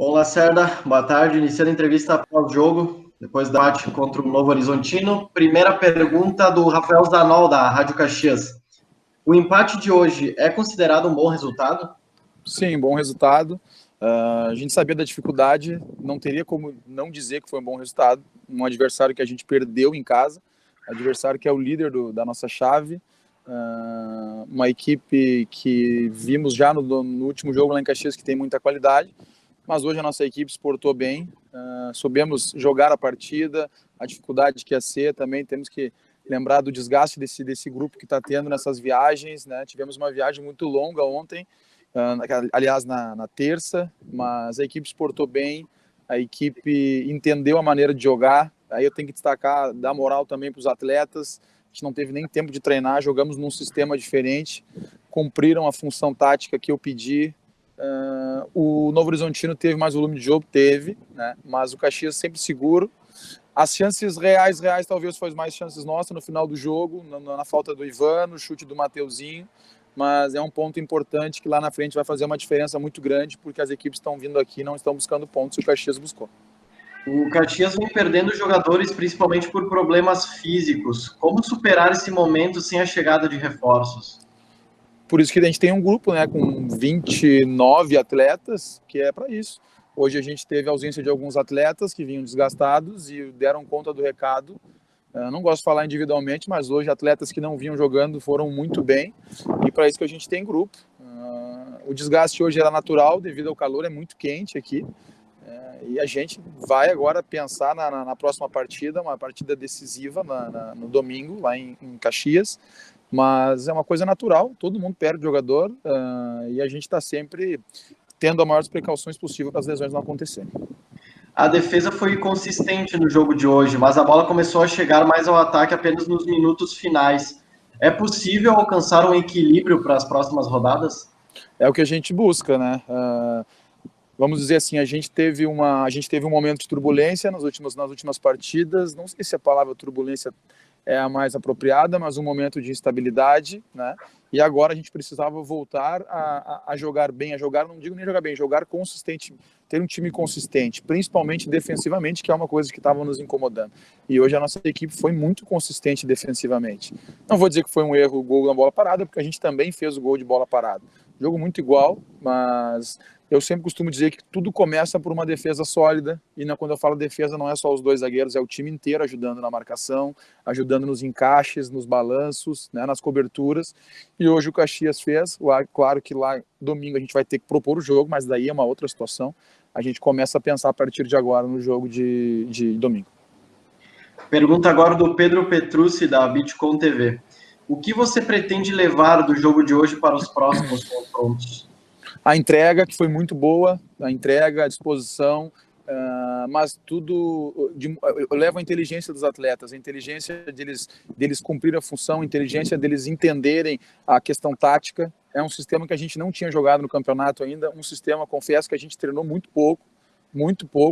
Olá, Lacerda, boa tarde. Iniciando a entrevista após o jogo, depois do debate contra o Novo Horizontino. Primeira pergunta do Rafael Zanol, da Rádio Caxias. O empate de hoje é considerado um bom resultado? Sim, bom resultado. A gente sabia da dificuldade, não teria como não dizer que foi um bom resultado. Um adversário que a gente perdeu em casa, adversário que é o líder da nossa chave, uma equipe que vimos já no último jogo lá em Caxias que tem muita qualidade, mas hoje a nossa equipe se portou bem, soubemos jogar a partida, a dificuldade que ia ser, também temos que lembrar do desgaste desse grupo que está tendo nessas viagens, né? Tivemos uma viagem muito longa ontem, aliás, na terça, mas a equipe se portou bem, a equipe entendeu a maneira de jogar. Aí eu tenho que destacar, dar moral também para os atletas. A gente não teve nem tempo de treinar, jogamos num sistema diferente, cumpriram a função tática que eu pedi. O Novo Horizontino teve mais volume de jogo, teve, né? Mas o Caxias sempre seguro. As chances reais talvez foi mais chances nossas no final do jogo, na falta do Ivan, no chute do Mateuzinho, mas é um ponto importante que lá na frente vai fazer uma diferença muito grande, porque as equipes estão vindo aqui e não estão buscando pontos e o Caxias buscou. O Caxias vem perdendo jogadores principalmente por problemas físicos. Como superar esse momento sem a chegada de reforços? Por isso que a gente tem um grupo, né, com 29 atletas, que é para isso. Hoje a gente teve a ausência de alguns atletas que vinham desgastados e deram conta do recado. Não gosto de falar individualmente, mas hoje atletas que não vinham jogando foram muito bem, e para isso que a gente tem grupo. O desgaste hoje era natural devido ao calor, é muito quente aqui, e a gente vai agora pensar na próxima partida, uma partida decisiva no domingo, lá em Caxias, mas é uma coisa natural, todo mundo perde jogador, e a gente está sempre tendo as maiores precauções possível para as lesões não acontecerem. A defesa foi consistente no jogo de hoje, mas a bola começou a chegar mais ao ataque apenas nos minutos finais. É possível alcançar um equilíbrio para as próximas rodadas? É o que a gente busca, né? Vamos dizer assim, a gente teve um momento de turbulência nas últimas partidas. Não sei se a palavra turbulência é a mais apropriada, mas um momento de instabilidade, né? E agora a gente precisava voltar a jogar bem, não digo nem jogar bem, jogar consistente, ter um time consistente, principalmente defensivamente, que é uma coisa que estava nos incomodando. E hoje a nossa equipe foi muito consistente defensivamente. Não vou dizer que foi um erro o gol na bola parada, porque a gente também fez o gol de bola parada. Jogo muito igual, mas eu sempre costumo dizer que tudo começa por uma defesa sólida, e quando eu falo defesa não é só os dois zagueiros, é o time inteiro ajudando na marcação, ajudando nos encaixes, nos balanços, né, nas coberturas, e hoje o Caxias fez. Claro que lá domingo a gente vai ter que propor o jogo, mas daí é uma outra situação. A gente começa a pensar a partir de agora no jogo de domingo. Pergunta agora do Pedro Petrucci, da Bitcoin TV. O que você pretende levar do jogo de hoje para os próximos confrontos? A entrega, que foi muito boa, a disposição, mas tudo... eu levo a inteligência dos atletas, a inteligência deles cumprir a função, a inteligência deles entenderem a questão tática. É um sistema que a gente não tinha jogado no campeonato ainda, um sistema, confesso, que a gente treinou muito pouco,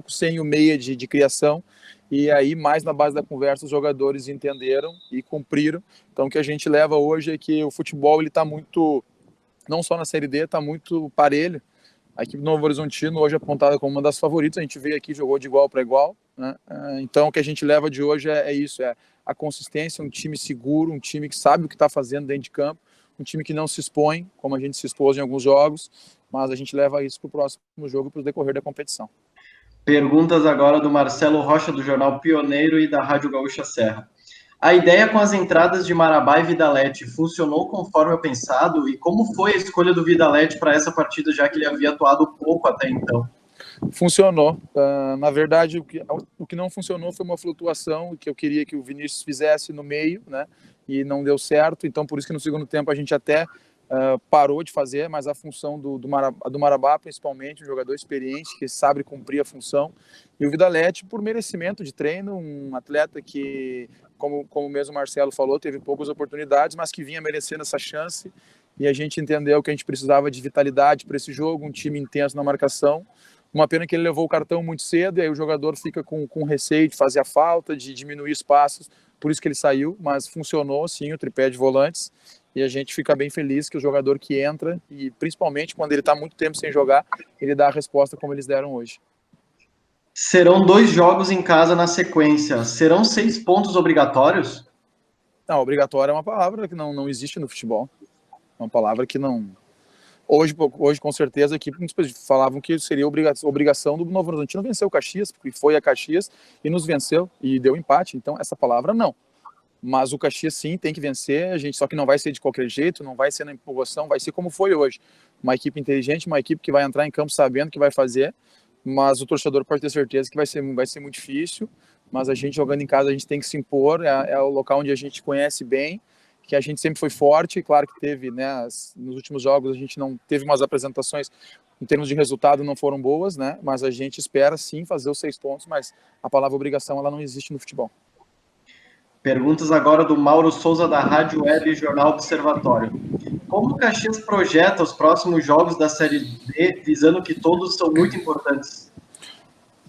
sem o meia de criação, e aí mais na base da conversa os jogadores entenderam e cumpriram. Então o que a gente leva hoje é que o futebol está muito... não só na Série D, está muito parelho. A equipe do Novo Horizontino hoje é apontada como uma das favoritas, a gente veio aqui, jogou de igual para igual, né? Então o que a gente leva de hoje é isso, é a consistência, um time seguro, um time que sabe o que está fazendo dentro de campo, um time que não se expõe, como a gente se expôs em alguns jogos, mas a gente leva isso para o próximo jogo e para o decorrer da competição. Perguntas agora do Marcelo Rocha, do jornal Pioneiro e da Rádio Gaúcha Serra. A ideia com as entradas de Marabá e Vidalete funcionou conforme o pensado? E como foi a escolha do Vidalete para essa partida, já que ele havia atuado pouco até então? Funcionou. Na verdade, o que não funcionou foi uma flutuação que eu queria que o Vinícius fizesse no meio, né? E não deu certo. Então, por isso que no segundo tempo a gente até parou de fazer, mas a função do Marabá, principalmente, um jogador experiente que sabe cumprir a função. E o Vidalete, por merecimento de treino, um atleta que, como mesmo o Marcelo falou, teve poucas oportunidades, mas que vinha merecendo essa chance. E a gente entendeu que a gente precisava de vitalidade para esse jogo, um time intenso na marcação. Uma pena que ele levou o cartão muito cedo, e aí o jogador fica com receio de fazer a falta, de diminuir espaços, por isso que ele saiu, mas funcionou sim o tripé de volantes, e a gente fica bem feliz que o jogador que entra, e principalmente quando ele está muito tempo sem jogar, ele dá a resposta como eles deram hoje. Serão 2 jogos em casa na sequência. Serão 6 pontos obrigatórios? Não, obrigatório é uma palavra que não existe no futebol. É uma palavra que não... Hoje com certeza, a equipe falavam que seria obrigação do Novo Horizontino vencer o Caxias, porque foi a Caxias e nos venceu e deu empate. Então, essa palavra não. Mas o Caxias sim tem que vencer, a gente só que não vai ser de qualquer jeito, não vai ser na empolgação, vai ser como foi hoje. Uma equipe inteligente, uma equipe que vai entrar em campo sabendo que vai fazer, mas o torcedor pode ter certeza que vai ser muito difícil, mas a gente jogando em casa, a gente tem que se impor, é o local onde a gente conhece bem, que a gente sempre foi forte, claro que teve, né, nos últimos jogos a gente não teve umas apresentações em termos de resultado não foram boas, né, mas a gente espera sim fazer os 6 pontos, mas a palavra obrigação ela não existe no futebol. Perguntas agora do Mauro Souza, da Rádio Web e Jornal Observatório. Como o Caxias projeta os próximos jogos da Série D, visando que todos são muito importantes?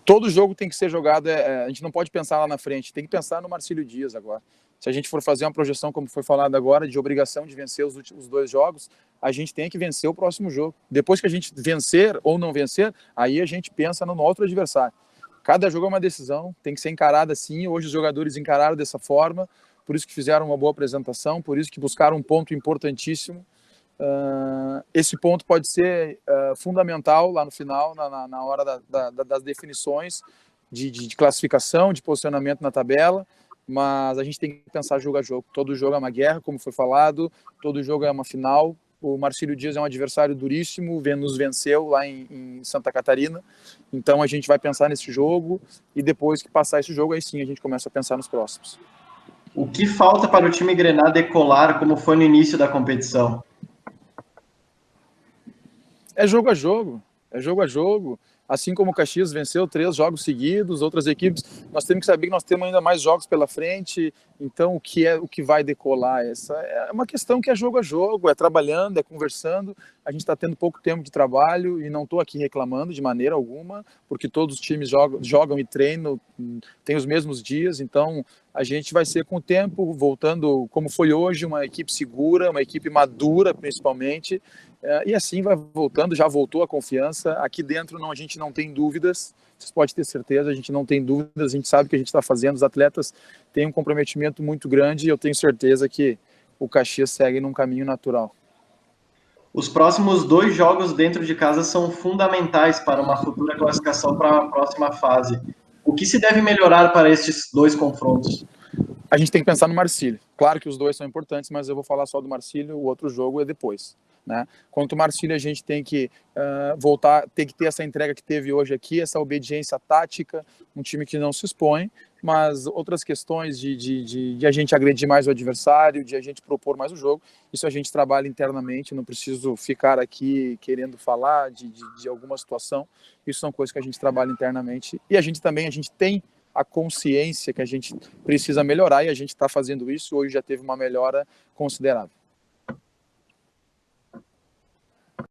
Todo jogo tem que ser jogado, a gente não pode pensar lá na frente, tem que pensar no Marcílio Dias agora. Se a gente for fazer uma projeção, como foi falado agora, de obrigação de vencer os 2 jogos, a gente tem que vencer o próximo jogo. Depois que a gente vencer ou não vencer, aí a gente pensa no outro adversário. Cada jogo é uma decisão, tem que ser encarada assim. Hoje os jogadores encararam dessa forma, por isso que fizeram uma boa apresentação, por isso que buscaram um ponto importantíssimo. Esse ponto pode ser fundamental lá no final, na hora das definições de classificação, de posicionamento na tabela, mas a gente tem que pensar jogo a jogo. Todo jogo é uma guerra, como foi falado, todo jogo é uma final. O Marcílio Dias é um adversário duríssimo, nos venceu lá em Santa Catarina, então a gente vai pensar nesse jogo e depois que passar esse jogo, aí sim a gente começa a pensar nos próximos. O que falta para o time Grená decolar como foi no início da competição? É jogo a jogo, é jogo a jogo. Assim como o Caxias venceu 3 jogos seguidos, outras equipes, nós temos que saber que nós temos ainda mais jogos pela frente, então o que vai decolar? Essa é uma questão que é jogo a jogo, é trabalhando, é conversando, a gente está tendo pouco tempo de trabalho e não estou aqui reclamando de maneira alguma, porque todos os times jogam e treinam, tem os mesmos dias, então a gente vai ser com o tempo, voltando como foi hoje, uma equipe segura, uma equipe madura principalmente, e assim vai voltando, já voltou a confiança. Aqui dentro a gente não tem dúvidas, vocês podem ter certeza, a gente não tem dúvidas, a gente sabe o que a gente está fazendo, os atletas têm um comprometimento muito grande e eu tenho certeza que o Caxias segue num caminho natural. Os próximos 2 jogos dentro de casa são fundamentais para uma futura classificação para a próxima fase. O que se deve melhorar para estes 2 confrontos? A gente tem que pensar no Marcílio. Claro que os 2 são importantes, mas eu vou falar só do Marcílio, o outro jogo é depois. Né? Quanto ao Marcílio, a gente tem que voltar, tem que ter essa entrega que teve hoje aqui, essa obediência tática, um time que não se expõe, mas outras questões de a gente agredir mais o adversário, de a gente propor mais o jogo, isso a gente trabalha internamente, não preciso ficar aqui querendo falar de alguma situação, isso são coisas que a gente trabalha internamente, e a gente tem a consciência que a gente precisa melhorar, e a gente está fazendo isso, hoje já teve uma melhora considerável.